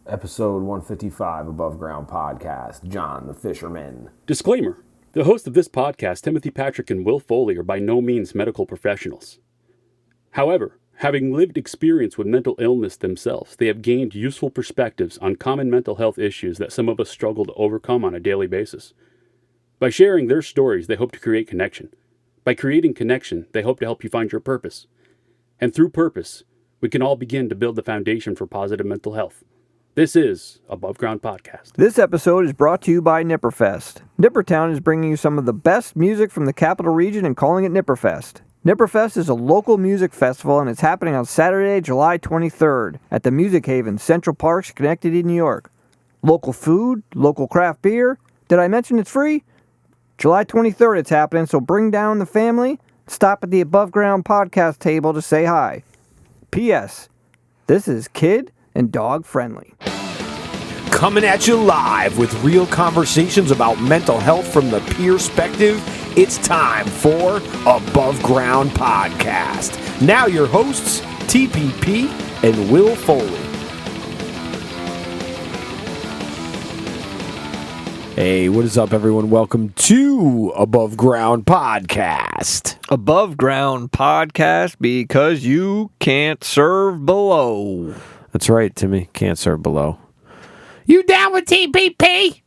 Episode 155 Above Ground Podcast, John the Fisherman. Disclaimer. The hosts of this podcast, Timothy Patrick and Will Foley, are by no means medical professionals. However, having lived experience with mental illness themselves, they have gained useful perspectives on common mental health issues that some of us struggle to overcome on a daily basis. By sharing their stories, they hope to create connection. By creating connection, they hope to help you find your purpose. And through purpose, we can all begin to build the foundation for positive mental health. This is Above Ground Podcast. This episode is brought to you by Nipperfest. Nippertown is bringing you some of the best music from the capital region and calling it Nipperfest. Nipperfest is a local music festival and it's happening on Saturday, July 23rd at the Music Haven, Central Park, Schenectady, New York. Local food, local craft beer. Did I mention it's free? July 23rd it's happening, so bring down the family. Stop at the Above Ground Podcast table to say hi. P.S. This is kid and dog friendly. Coming at you live with real conversations about mental health from the perspective. It's time for Above Ground Podcast. Now your hosts, TPP and Will Foley. Hey, what is up, everyone? Welcome to Above Ground Podcast. Above Ground Podcast because you can't serve below. That's right, Timmy. Can't serve below. You down with TPP?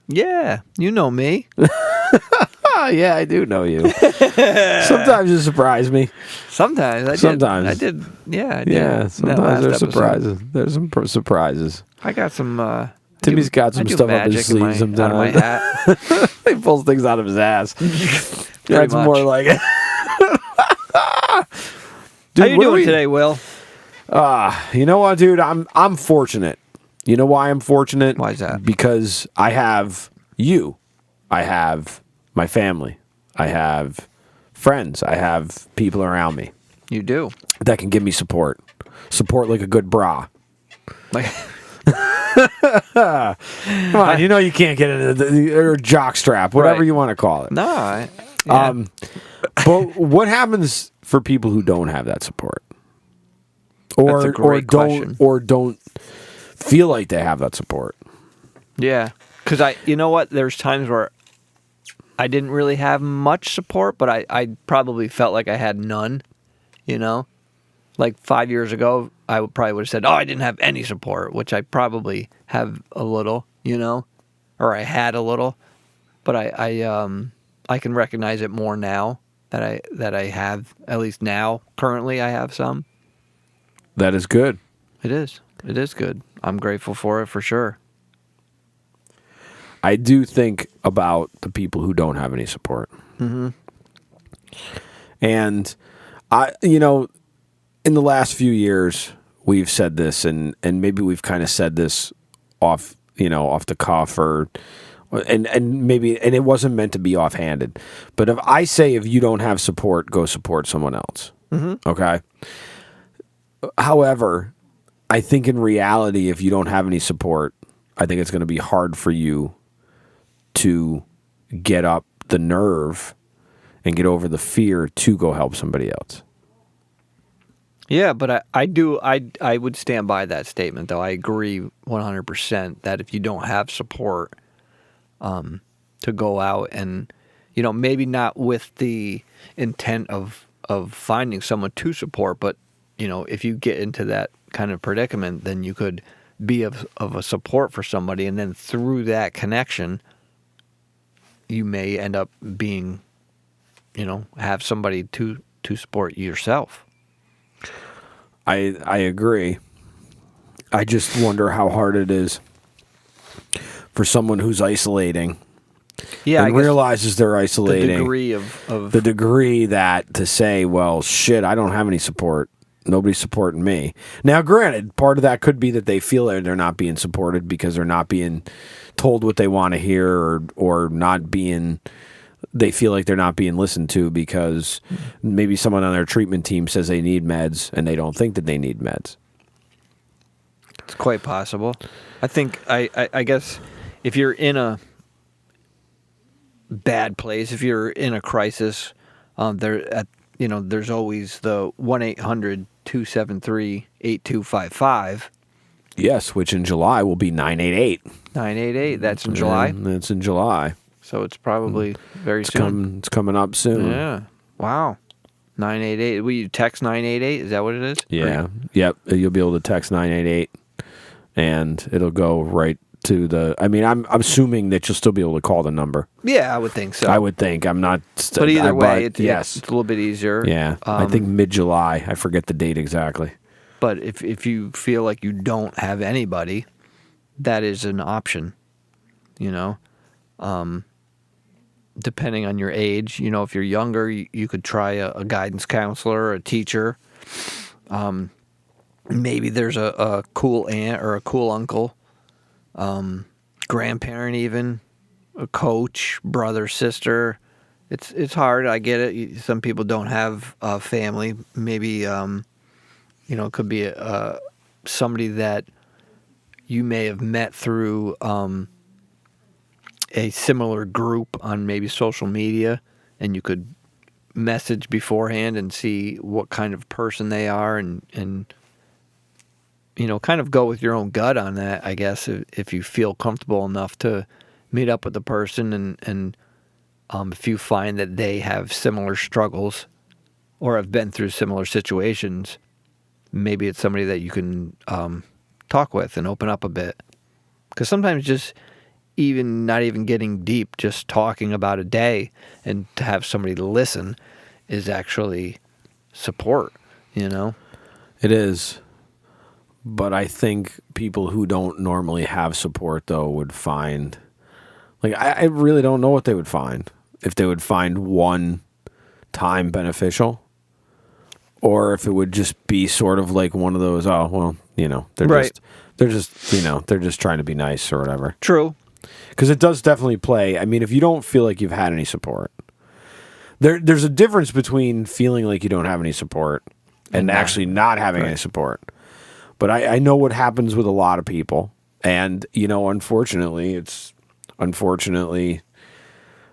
Yeah, you know me. Oh, yeah, I do know you. Sometimes you surprise me. Sometimes I did. Sometimes. I did. Yeah, I did. Yeah, sometimes there's surprises. There's some surprises. I got some... Timmy's got some stuff up his sleeve sometimes. Out of my hat. He pulls things out of his ass. That's much. more like it. Dude, how you doing today, Will? You know what, dude? I'm fortunate. You know why I'm fortunate? Why is that? Because I have you. I have my family. I have friends. I have people around me. You do. That can give me support. Support like a good bra. Like... Come on, you know you can't get into or jock strap, whatever you want to call it. No. But what happens for people who don't have that support, That's a great question. don't feel like they have that support? Yeah, because you know what? There's times where I didn't really have much support, but I probably felt like I had none. You know, like 5 years ago, I probably would have said, "Oh, I didn't have any support," which I probably have a little. You know, or I had a little, but I can recognize it more now that I have, at least now currently I have some. That is good. It is good. I'm grateful for it for sure. I do think about the people who don't have any support. Mm-hmm. And in the last few years, we've said this, and maybe we've kind of said this off the cuff, and it wasn't meant to be offhanded. But if you don't have support, go support someone else. Mm-hmm. Okay. However, I think in reality, if you don't have any support, I think it's going to be hard for you to get up the nerve and get over the fear to go help somebody else. Yeah, but I would stand by that statement, though. I agree 100% that if you don't have support to go out and, maybe not with the intent of finding someone to support, but, if you get into that kind of predicament, then you could be of a support for somebody, and then through that connection, you may end up being, have somebody to support yourself. I agree. I just wonder how hard it is for someone who's isolating. Yeah, and realizes they're isolating. The degree that to say, well, shit, I don't have any support. Nobody's supporting me. Now, granted, part of that could be that they feel that they're not being supported because they're not being told what they want to hear, or not being. They feel like they're not being listened to because maybe someone on their treatment team says they need meds and they don't think that they need meds. It's quite possible. I think, I guess, if you're in a bad place, if you're in a crisis, there's always the 1-800-273-8255. Yes, which in July will be 988. 988. That's in July. And it's in July. So it's probably very soon. It's coming up soon. Yeah. Wow. 988. Will you text 988? Is that what it is? Yeah. Yep. You'll be able to text 988, and it'll go right to the. I mean, I'm assuming that you'll still be able to call the number. Yeah, I would think so. I would think. I'm not. But either way, it's yes, a little bit easier. Yeah. I think mid-July. I forget the date exactly. But if you feel like you don't have anybody, that is an option, you know. Depending on your age, you know, if you're younger, you could try a guidance counselor or a teacher. Maybe there's a cool aunt or a cool uncle, grandparent even, a coach, brother, sister. It's hard. I get it. Some people don't have a family. Maybe you know, it could be somebody that you may have met through a similar group on maybe social media, and you could message beforehand and see what kind of person they are, and you know, kind of go with your own gut on that, I guess, if you feel comfortable enough to meet up with the person, and if you find that they have similar struggles or have been through similar situations, maybe it's somebody that you can talk with and open up a bit. Because sometimes just not even getting deep, just talking about a day and to have somebody listen is actually support, you know? It is. But I think people who don't normally have support, though, would find... Like, I really don't know what they would find. If they would find one time beneficial, or if it would just be sort of like one of those, oh, well, you know, they're just trying to be nice or whatever. True. Because it does definitely play. I mean, if you don't feel like you've had any support, there's a difference between feeling like you don't have any support and actually not having any support. But I know what happens with a lot of people. And, you know, unfortunately,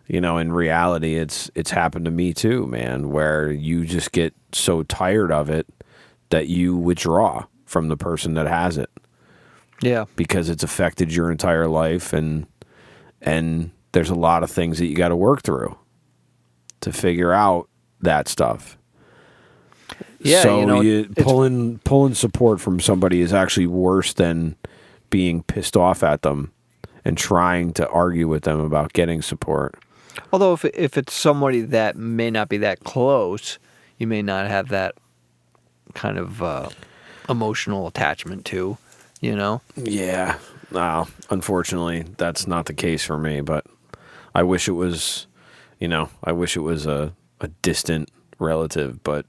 you know, in reality, it's happened to me too, man, where you just get so tired of it that you withdraw from the person that has it. Yeah. Because it's affected your entire life, and there's a lot of things that you got to work through to figure out that stuff. Yeah, so you know, pulling support from somebody is actually worse than being pissed off at them and trying to argue with them about getting support. Although if it's somebody that may not be that close, you may not have that kind of emotional attachment to, you know? Yeah. No, unfortunately, that's not the case for me, but I wish it was, you know, a distant relative, but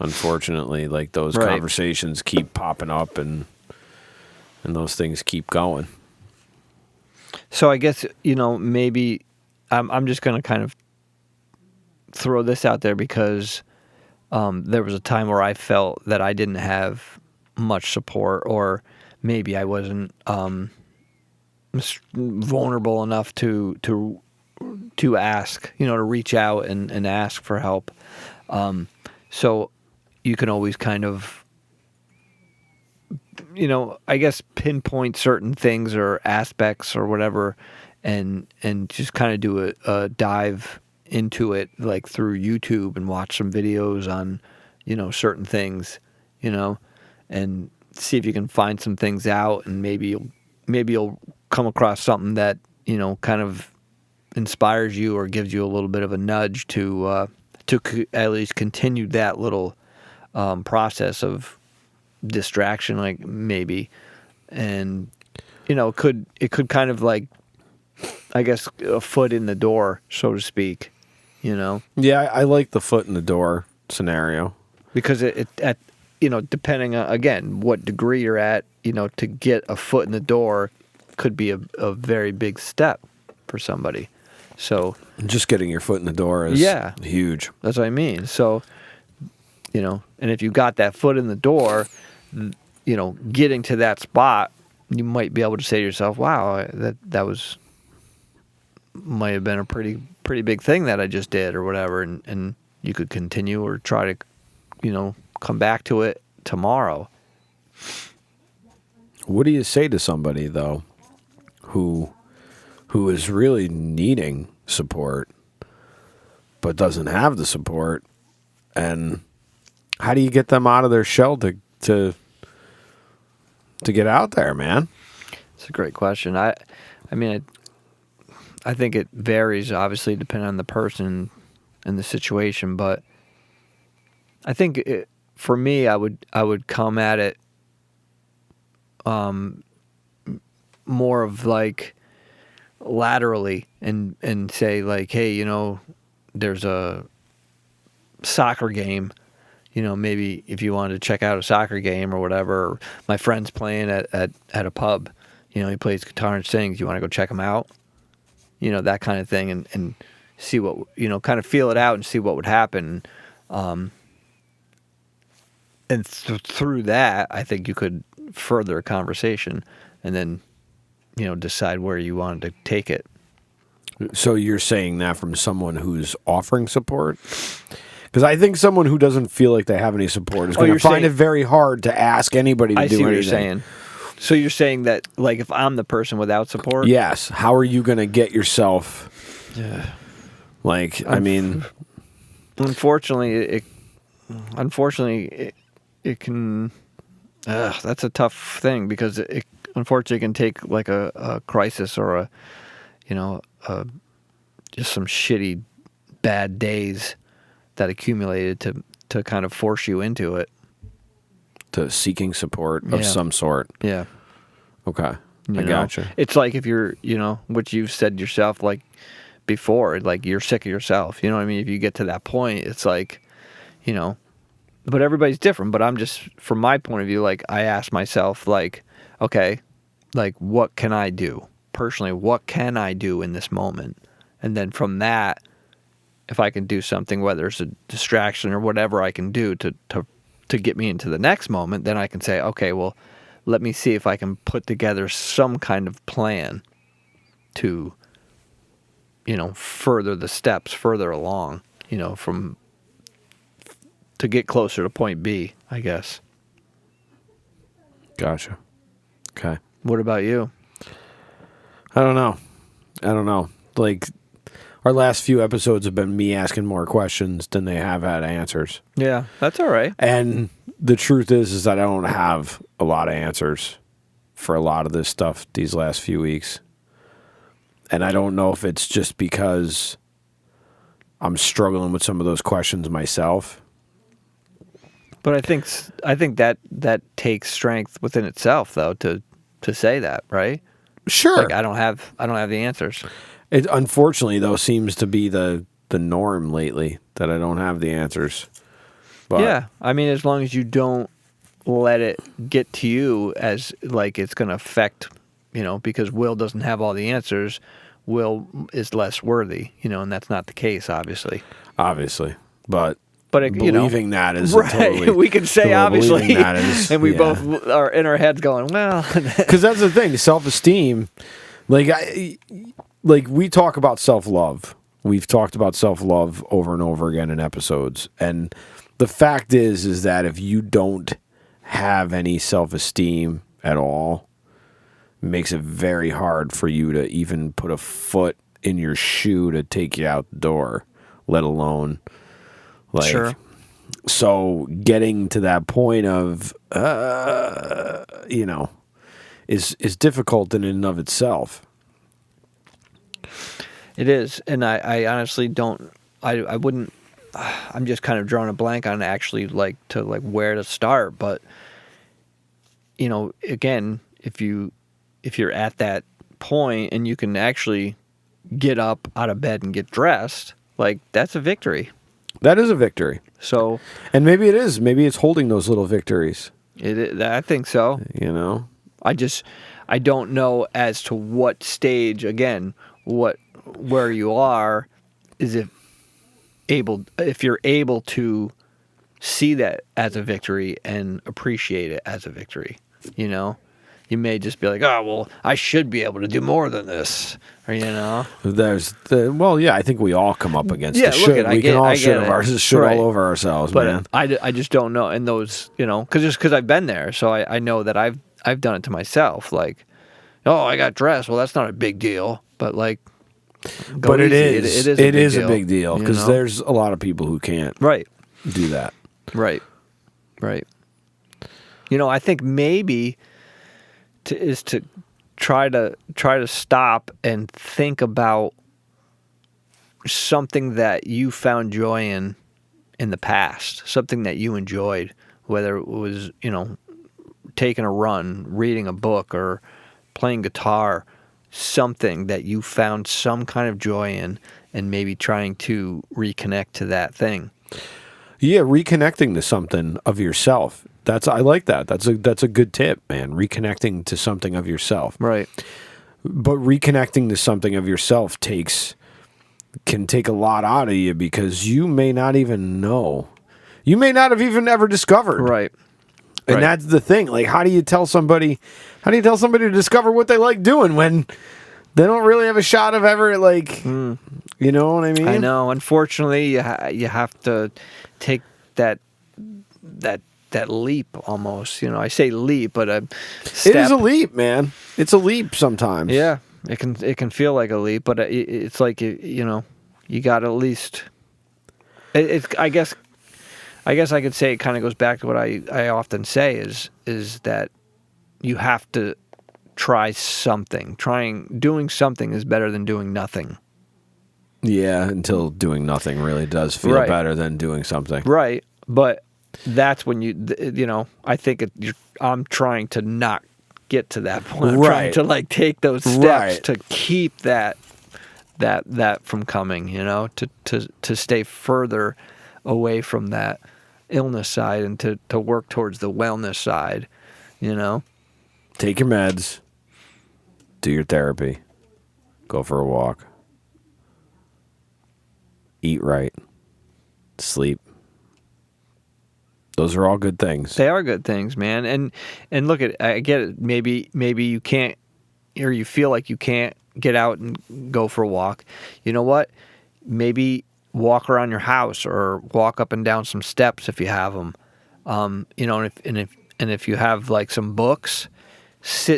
unfortunately, like, those conversations keep popping up, and those things keep going. So I guess, you know, maybe I'm just going to kind of throw this out there because there was a time where I felt that I didn't have much support, or maybe I wasn't vulnerable enough to ask, you know, to reach out and ask for help. So you can always kind of, you know, I guess pinpoint certain things or aspects or whatever, and just kind of do a dive into it, like through YouTube, and watch some videos on, you know, certain things, you know, and see if you can find some things out, and maybe you'll come across something that, you know, kind of inspires you or gives you a little bit of a nudge to at least continue that little process of distraction, like, maybe. And, you know, it could kind of, like, I guess, a foot in the door, so to speak, you know? Yeah, I like the foot in the door scenario. Because at you know, depending on, again, what degree you're at, you know, to get a foot in the door could be a very big step for somebody. So just getting your foot in the door is huge. That's what I mean. So, you know, and if you got that foot in the door, you know, getting to that spot, you might be able to say to yourself, wow, that might have been a pretty big thing that I just did, or whatever, and you could continue or try to, you know, come back to it tomorrow. What do you say to somebody though who is really needing support but doesn't have the support, and how do you get them out of their shell to get out there, man? It's a great question. I mean, I think it varies, obviously, depending on the person and the situation. But I think for me, I would come at it more of like laterally and say like, hey, you know, there's a soccer game. You know, maybe if you wanted to check out a soccer game or whatever, or my friend's playing at a pub. You know, he plays guitar and sings. You want to go check him out? You know, that kind of thing, and see what, you know, kind of feel it out and see what would happen. And through that, I think you could further a conversation and then, you know, decide where you wanted to take it. So you're saying that from someone who's offering support? Because I think someone who doesn't feel like they have any support is going to find it very hard to ask anybody to do anything. I see what you're saying. So you're saying that, like, if I'm the person without support? Yes. How are you going to get yourself... Like, I mean... Unfortunately, it can... that's a tough thing, because it unfortunately can take, like, a crisis or just some shitty bad days that accumulated to kind of force you into it. To seeking support of some sort. Yeah. Okay. I gotcha. It's like if you're, you know, what you've said yourself, like, before, like, you're sick of yourself. You know what I mean? If you get to that point, it's like, you know, but everybody's different. But I'm just, from my point of view, like, I ask myself, like, okay, like, what can I do? Personally, what can I do in this moment? And then from that, if I can do something, whether it's a distraction or whatever I can do to get me into the next moment, then I can say, okay, well, let me see if I can put together some kind of plan to, you know, further the steps further along, you know, to get closer to point B, I guess. Gotcha. Okay. What about you? I don't know. Like, our last few episodes have been me asking more questions than they have had answers. Yeah, that's all right. And the truth is that I don't have a lot of answers for a lot of this stuff these last few weeks. And I don't know if it's just because I'm struggling with some of those questions myself. But I think that takes strength within itself, though, to say that, right? Sure. Like, I don't have the answers. It unfortunately, though, seems to be the norm lately, that I don't have the answers. But yeah, I mean, as long as you don't let it get to you as, like, it's going to affect, you know, because Will doesn't have all the answers. Will is less worthy, you know, and that's not the case, obviously. Obviously. But believing that is right. totally... We can say obviously, that is, and we both are in our heads going, well... Because that's the thing, self-esteem, like we talk about self-love. We've talked about self-love over and over again in episodes. And the fact is that if you don't have any self-esteem at all, it makes it very hard for you to even put a foot in your shoe to take you out the door, let alone... Like, sure. So getting to that point of, you know, is difficult in and of itself. It is, and I honestly don't. I wouldn't. I'm just kind of drawing a blank on actually like where to start. But, you know, again, if you're at that point and you can actually get up out of bed and get dressed, like, that's a victory. That is a victory. So, and maybe it is. Maybe it's holding those little victories. I think so. You know, I don't know as to what stage. Again, where you are is if you're able to see that as a victory and appreciate it as a victory. You know, you may just be like, oh, well, I should be able to do more than this. Or, you know, I think we all come up against the should. We can all should all over ourselves, but man. I just don't know. And those, you know, because I've been there, so I know that I've done it to myself. Like, oh, I got dressed. Well, that's not a big deal. But like, but it is. It is a big deal you because know? there's a lot of people who can't Right. do that. Right. Right. You know, I think maybe to try to stop and think about something that you found joy in the past, something that you enjoyed, whether it was, you know, taking a run, reading a book, or playing guitar, something that you found some kind of joy in, and maybe trying to reconnect to that thing. Yeah, reconnecting to something of yourself. I like that. That's a good tip, man. Reconnecting to something of yourself. Right. But reconnecting to something of yourself can take a lot out of you because you may not even know. You may not have even ever discovered. Right. And Right. that's the thing. Like, how do you tell somebody to discover what they like doing when they don't really have a shot of ever, like, you know what I mean? I know. Unfortunately, you have to take that leap almost. You know, I say leap, but a step. It is a leap, man. It's a leap sometimes. Yeah, it can feel like a leap, but it's like you know, you got to at least. I guess I could say it kind of goes back to what I often say is that you have to try something. Doing something is better than doing nothing. Yeah, until doing nothing really does feel Right. better than doing something. Right, but that's when you know, I think I'm trying to not get to that point. I'm trying Right. to like take those steps Right. to keep that from coming, you know, to stay further away from that illness side and to work towards the wellness side, you know. Take your meds. Do your therapy. Go for a walk. Eat right. Sleep. Those are all good things. They are good things, man. And look I get it. Maybe you can't, or you feel like you can't get out and go for a walk. You know what? Maybe walk around your house or walk up and down some steps if you have them. You know, and if you have like some books,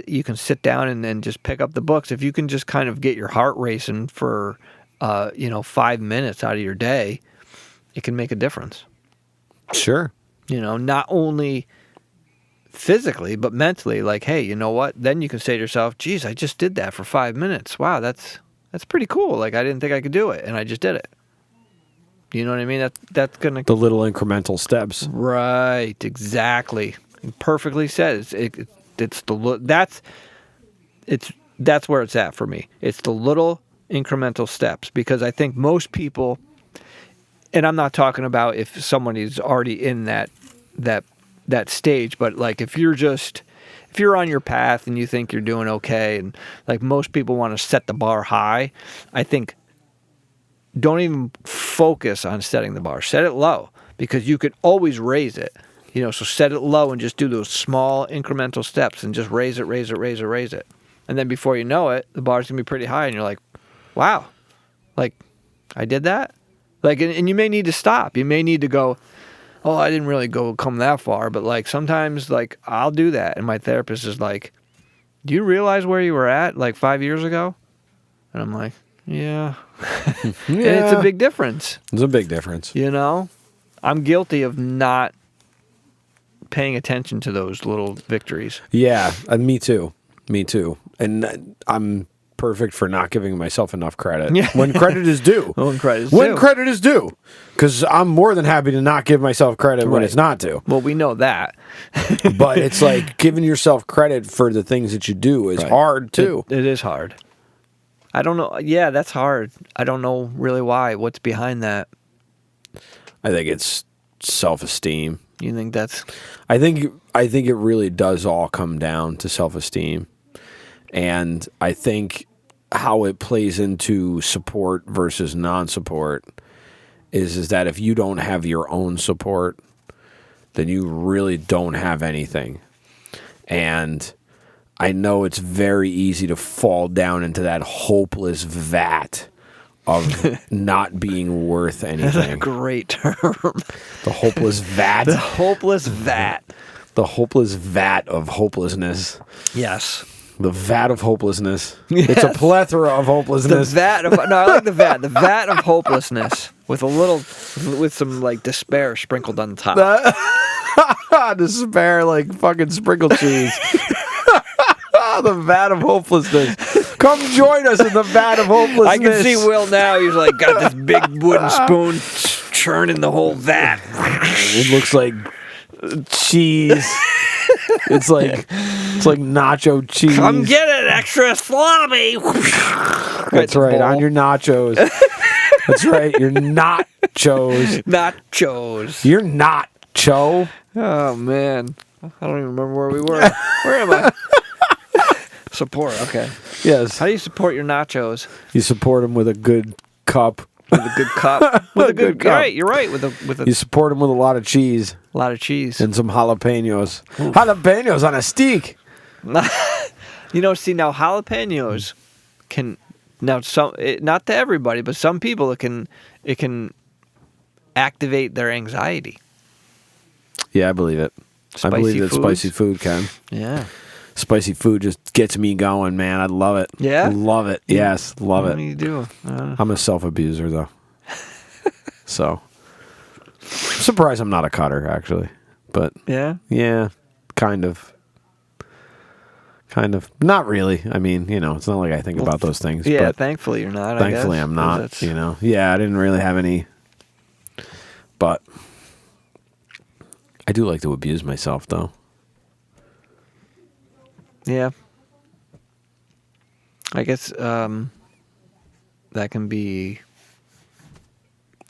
you can sit down and then just pick up the books. If you can just kind of get your heart racing for 5 minutes out of your day, it can make a difference. Sure. You know, not only physically, but mentally. Like, hey, you know what? Then you can say to yourself, geez, I just did that for 5 minutes. Wow, that's pretty cool. Like, I didn't think I could do it, and I just did it. You know what I mean? That's going to... The little incremental steps. Right, exactly. Perfectly said. That's where it's at for me. It's the little incremental steps, because I think most people, and I'm not talking about if somebody's already in that stage, but like if you're on your path and you think you're doing okay, and like most people want to set the bar high, I think don't even focus on setting the bar. Set it low, because you could always raise it. You know, so set it low and just do those small incremental steps and just raise it. And then before you know it, the bar's going to be pretty high and you're like, wow, like I did that? Like, and you may need to stop. You may need to go, oh, I didn't really come that far. But like sometimes like I'll do that. And my therapist is like, do you realize where you were at like 5 years ago? And I'm like, yeah. And it's a big difference. It's a big difference. You know, I'm guilty of not paying attention to those little victories. Yeah, me too. And I'm perfect for not giving myself enough credit. Yeah. When credit is due. When Credit is due. Because I'm more than happy to not give myself credit when Right. it's not due. Well, we know that. But it's like giving yourself credit for the things that you do is Right. hard too. It is hard. I don't know. Yeah, that's hard. I don't know really why. What's behind that? I think it's self-esteem. You think that's... I think it really does all come down to self-esteem. And I think how it plays into support versus non-support is that if you don't have your own support, then you really don't have anything. And I know it's very easy to fall down into that hopeless vat of not being worth That's a anything. great term. The hopeless vat. The hopeless vat. The hopeless vat of hopelessness. Yes. The vat of hopelessness. Yes. It's a plethora of hopelessness. The vat of I like the vat. The vat of hopelessness with some like despair sprinkled on top. Despair like fucking sprinkled cheese. The vat of hopelessness. Come join us in the vat of hopelessness. I can see Will now. He's like got this big wooden spoon churning the whole vat. It looks like cheese. It's like nacho cheese. Come get it, extra sloppy. That's right, on your nachos. That's right, your nachos. Nachos. You're nacho. Oh man, I don't even remember where we were. Where am I? Support. Okay. Yes. How do you support your nachos? You support them with a good cup. With a good cup. With a good cup. You're right. With a. You support them with a lot of cheese. A lot of cheese. And some jalapenos. Oof. Jalapenos on a steak. See now jalapenos can not to everybody, but some people it can activate their anxiety. Yeah, I believe it. I believe that spicy food can. Yeah. Spicy food just gets me going, man. I love it. Yeah? Love it. Yes, love it. What do you do? I'm a self-abuser, though. So, I'm surprised I'm not a cutter, actually. But, yeah, kind of. Not really. I mean, it's not like I think about those things. Yeah, but thankfully you're not, thankfully I'm not, Yeah, I didn't really have any. But, I do like to abuse myself, though. Yeah. I guess that can be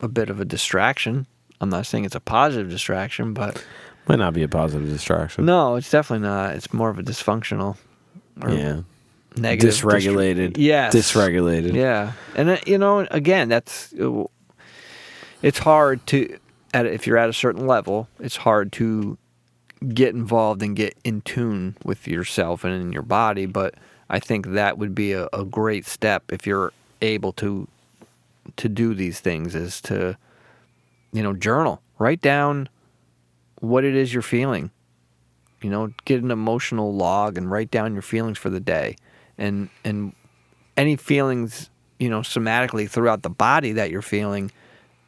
a bit of a distraction. I'm not saying it's a positive distraction, but... Might not be a positive distraction. No, it's definitely not. It's more of a dysfunctional or negative. Dysregulated. Yes. Dysregulated. Yeah. And, again, it's hard to... If you're at a certain level, it's hard to get involved and get in tune with yourself and in your body, but I think that would be a great step if you're able to do these things, is to journal, write down what it is you're feeling, get an emotional log and write down your feelings for the day, and any feelings somatically throughout the body that you're feeling,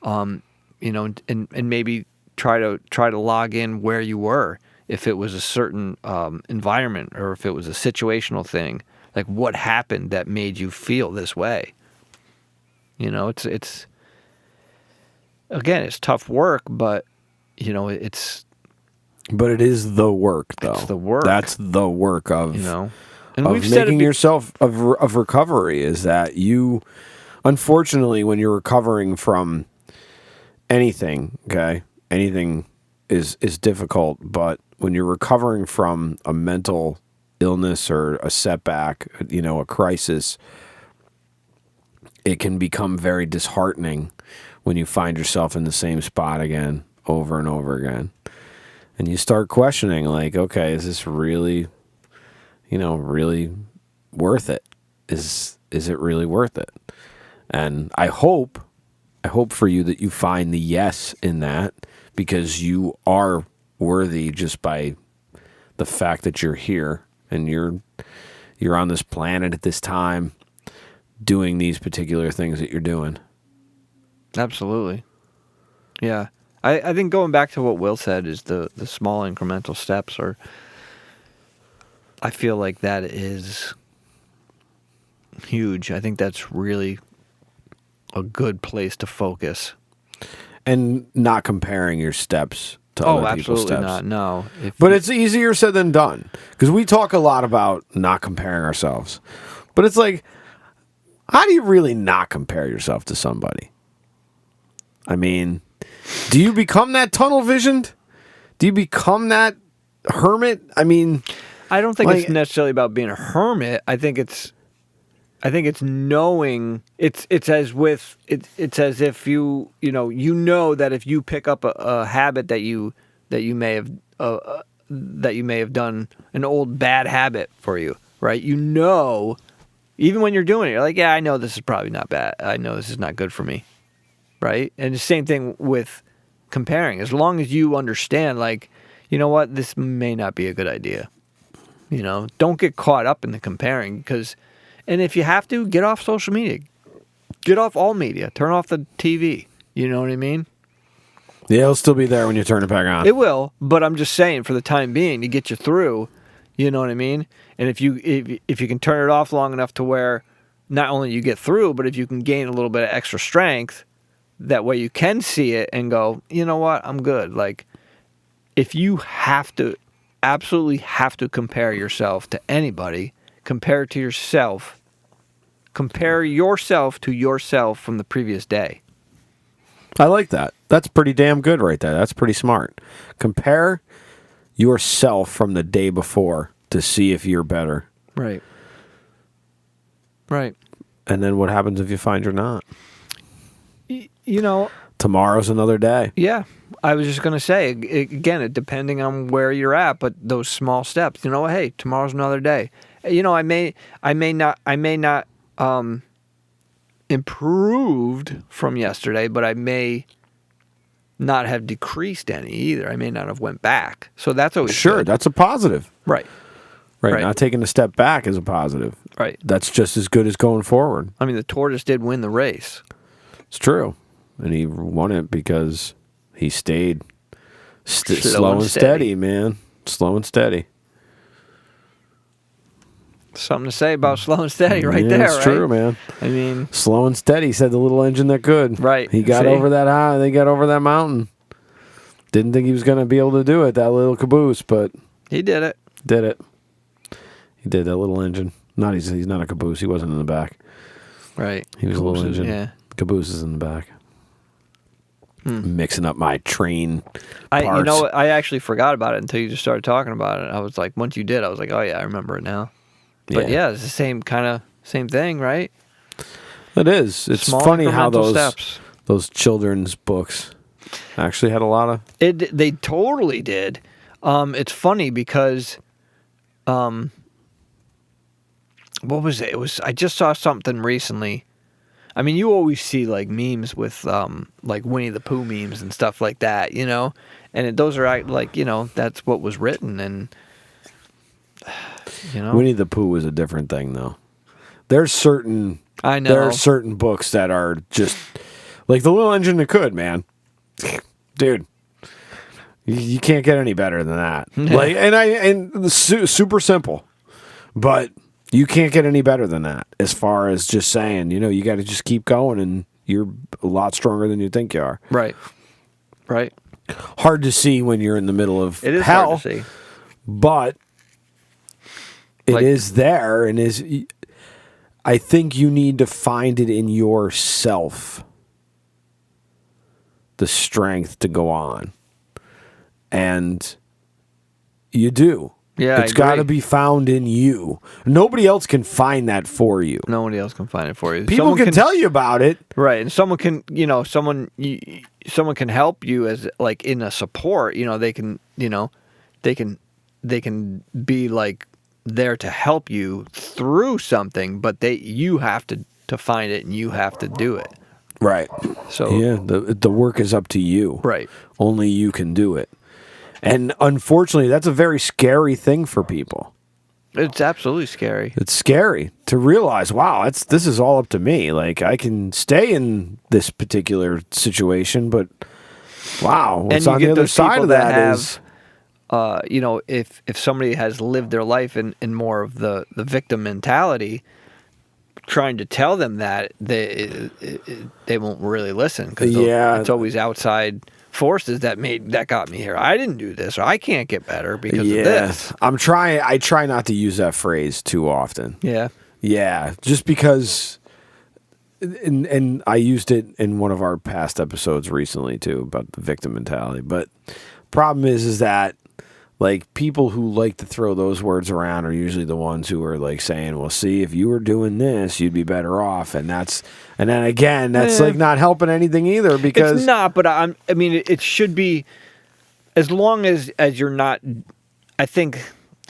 and maybe try to log in where you were, if it was a certain environment or if it was a situational thing, like what happened that made you feel this way. It's again, it's tough work, but But it is the work, though. It's the work. That's the work of and of making yourself of recovery. Is that you? Unfortunately, when you're recovering from anything, anything is difficult, but when you're recovering from a mental illness or a setback, a crisis, it can become very disheartening when you find yourself in the same spot again, over and over again. And you start questioning, like, okay, is this really, really worth it? Is it really worth it? And I hope for you that you find the yes in that, because you are worthy just by the fact that you're here and you're on this planet at this time doing these particular things that you're doing. Absolutely. Yeah. I think going back to what Will said is the small incremental steps are, I feel like that is huge. I think that's really a good place to focus. And not comparing your steps to other people's steps. Oh, absolutely not. No. But it's easier said than done. Because we talk a lot about not comparing ourselves. But it's like, how do you really not compare yourself to somebody? I mean, do you become that tunnel visioned? Do you become that hermit? I mean, I don't think it's necessarily about being a hermit. I think it's knowing. It's as if you that if you pick up a habit that you may have done, an old bad habit for you, right? Even when you're doing it, you're like, yeah, I know this is probably not bad. I know this is not good for me, right? And the same thing with comparing. As long as you understand, like, you know what, this may not be a good idea. You know, don't get caught up in the comparing and if you have to, get off social media. Get off all media. Turn off the TV. You know what I mean? Yeah, it'll still be there when you turn it back on. It will, but I'm just saying for the time being to get you through, you know what I mean? And if you can turn it off long enough to where not only you get through, but if you can gain a little bit of extra strength, that way you can see it and go, you know what, I'm good. Like, if you absolutely have to compare yourself to anybody, compare it to yourself. Compare yourself to yourself from the previous day. I like that. That's pretty damn good right there. That's pretty smart. Compare yourself from the day before to see if you're better. Right. Right. And then what happens if you find you're not? You know, tomorrow's another day. Yeah. I was just going to say, again, depending on where you're at, but those small steps, you know, hey, tomorrow's another day. You know, I may not improved from yesterday, but I may not have decreased any either. I may not have went back. So that's always good. That's a positive. Right. Right. Not taking a step back is a positive. Right. That's just as good as going forward. I mean, the tortoise did win the race. It's true. And he won it because he stayed slow and steady, man. Slow and steady. Something to say about slow and steady right there, it's right? true, man. I mean... slow and steady, said the little engine that could. Right. He got over that high. They got over that mountain. Didn't think he was going to be able to do it, that little caboose, but... he did it. Did it. He did, that little engine. He's not a caboose. He wasn't in the back. Right. He was a little engine. Yeah. Caboose is in the back. Mixing up my train parts. You know what? I actually forgot about it until you just started talking about it. I was like, once you did, I was like, oh yeah, I remember it now. But yeah, it's the same thing, right? It is. It's Small funny how steps. those children's books actually had a lot of... They totally did. It's funny because, what was it? I just saw something recently. I mean, you always see like memes with like Winnie the Pooh memes and stuff like that, you know? And those are like, you know, that's what was written, and you know, Winnie the Pooh was a different thing, though. There's certain books that are just like The Little Engine That Could, man. Dude, you can't get any better than that. Like, and super simple, but you can't get any better than that. As far as just saying, you know, you got to just keep going, and you're a lot stronger than you think you are. Right. Right. Hard to see when you're in the middle of it is hell, hard to see, but it is there, and I think you need to find it in yourself, the strength to go on. And you do. Yeah, it's got to be found in you. Nobody else can find that for you. Nobody else can find it for you. People can tell you about it. Right, and someone can, you know, someone can help you as like in a support, you know, they can be like there to help you through something, but you have to find it, and you have to do it. Right. So yeah, the work is up to you. Right. Only you can do it. And unfortunately, that's a very scary thing for people. It's absolutely scary. It's scary to realize, wow, this is all up to me. Like, I can stay in this particular situation, but wow, what's on the other side of that is... you know, if somebody has lived their life in more of the victim mentality, trying to tell them that, they won't really listen, because it's always outside forces that got me here. I didn't do this, or I can't get better because of this. I try not to use that phrase too often. Yeah, just because, and I used it in one of our past episodes recently too about the victim mentality. But problem is that, like, people who like to throw those words around are usually the ones who are like saying, well, see, if you were doing this, you'd be better off. And then again, that's like not helping anything either, because it's not, but I mean, it should be, as long as you're not,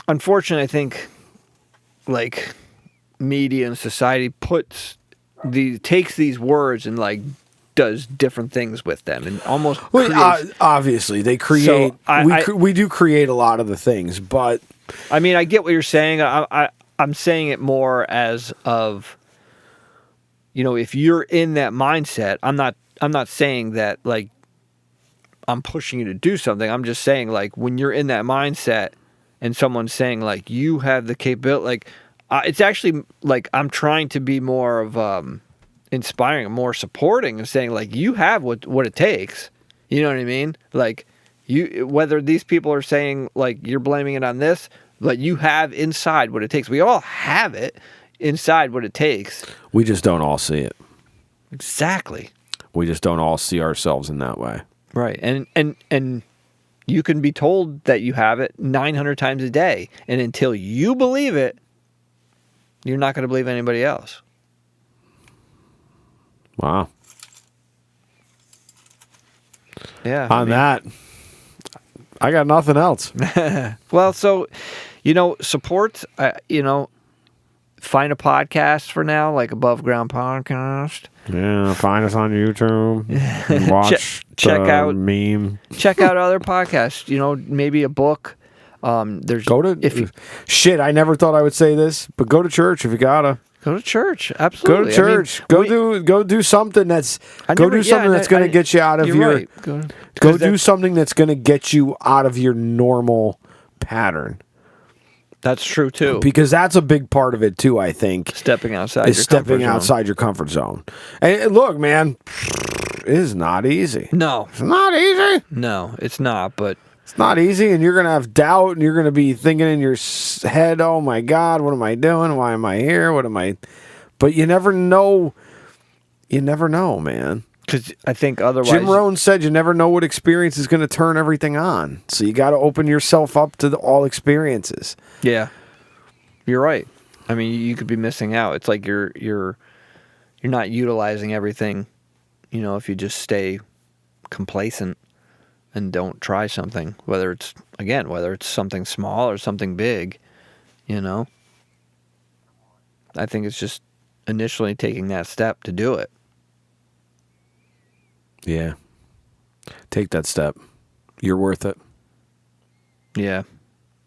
unfortunately, I think like media and society takes these words and like does different things with them and almost Well, creates. obviously, they create. We do create a lot of the things, but I mean, I get what you're saying. I'm saying it more as of, if you're in that mindset. I'm not saying that like I'm pushing you to do something. I'm just saying like when you're in that mindset and someone's saying like you have the capability, like it's actually like I'm trying to be more of inspiring, more supporting, and saying like you have what it takes. You know what I mean? Like whether these people are saying like you're blaming it on this, but you have inside what it takes. We all have it inside what it takes. we just don't all see it. Exactly. We just don't all see ourselves in that way. Right. And you can be told that you have it 900 times a day. And until you believe it, you're not going to believe anybody else. Wow. Yeah. On that, I got nothing else. Well, so, support, find a podcast for now, like Above Ground Podcast. Yeah, find us on YouTube. And watch check the out meme. Check out other podcasts. Maybe a book. There's shit. I never thought I would say this, but go to church if you gotta. Go to church. Absolutely. Go to church. Go do something that's going to get you out of your. Right. Go do something that's going to get you out of your normal pattern. That's true too. Because that's a big part of it too, I think. Stepping outside your comfort zone. And look, man, it is not easy. No. It's not easy. No, it's not, but it's not easy, and you're going to have doubt, and you're going to be thinking in your head, oh my God, what am I doing? Why am I here? But you never know. You never know, man. Because I think otherwise... Jim Rohn said you never know what experience is going to turn everything on. So you got to open yourself up to all experiences. Yeah. You're right. I mean, you could be missing out. It's like you're not utilizing everything, if you just stay complacent and don't try something, whether it's something small or something big, I think it's just initially taking that step to do it. Yeah. Take that step. You're worth it. Yeah.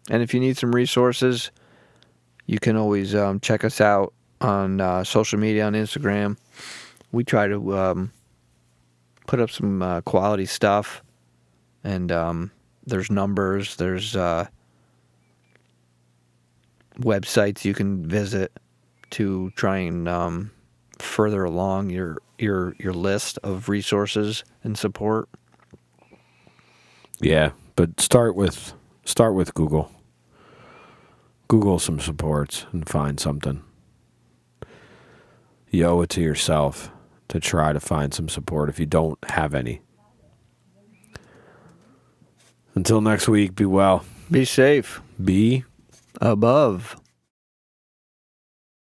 And if you need some resources, you can always check us out on social media, on Instagram. We try to put up some quality stuff. And there's numbers, there's websites you can visit to try and further along your list of resources and support. Yeah, but start with Google. Google some supports and find something. You owe it to yourself to try to find some support if you don't have any. Until next week, be well. Be safe. Be above.